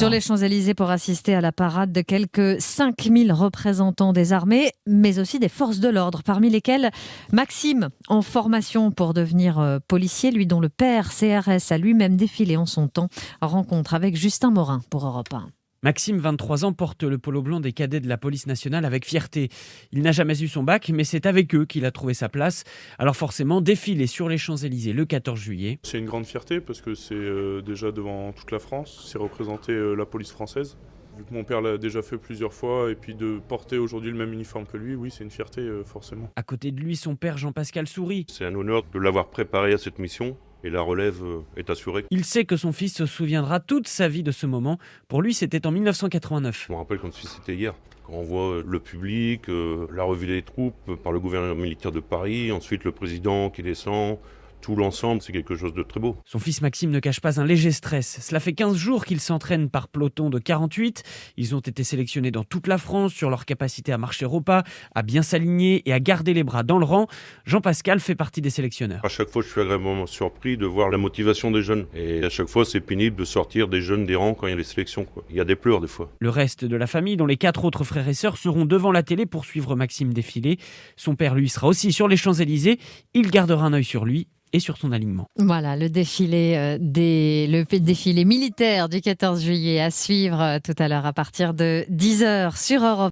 Sur les Champs-Élysées pour assister à la parade de quelques 5000 représentants des armées, mais aussi des forces de l'ordre, parmi lesquels Maxime, en formation pour devenir policier, lui dont le père CRS a lui-même défilé en son temps. Rencontre avec Justin Morin pour Europe 1. Maxime, 23 ans, porte le polo blanc des cadets de la police nationale avec fierté. Il n'a jamais eu son bac, mais c'est avec eux qu'il a trouvé sa place. Alors forcément, défiler sur les Champs-Élysées le 14 juillet. C'est une grande fierté parce que c'est déjà devant toute la France, c'est représenter la police française. Vu que mon père l'a déjà fait plusieurs fois et puis de porter aujourd'hui le même uniforme que lui, oui, c'est une fierté forcément. À côté de lui, son père Jean-Pascal sourit. C'est un honneur de l'avoir préparé à cette mission. Et la relève est assurée. Il sait que son fils se souviendra toute sa vie de ce moment. Pour lui, c'était en 1989. Je me rappelle comme si c'était hier. Quand on voit le public, la revue des troupes par le gouverneur militaire de Paris, ensuite le président qui descend, tout l'ensemble, c'est quelque chose de très beau. Son fils Maxime ne cache pas un léger stress. Cela fait 15 jours qu'ils s'entraînent par peloton de 48. Ils ont été sélectionnés dans toute la France sur leur capacité à marcher au pas, à bien s'aligner et à garder les bras dans le rang. Jean-Pascal fait partie des sélectionneurs. À chaque fois, je suis agréablement surpris de voir la motivation des jeunes. Et à chaque fois, c'est pénible de sortir des jeunes des rangs quand il y a les sélections, quoi. Il y a des pleurs des fois. Le reste de la famille, dont les 4 autres frères et sœurs, seront devant la télé pour suivre Maxime défiler. Son père, lui, sera aussi sur les Champs-Élysées. Il gardera un œil sur lui et sur son alignement. Voilà, le défilé militaire du 14 juillet à suivre tout à l'heure à partir de 10h sur Europe.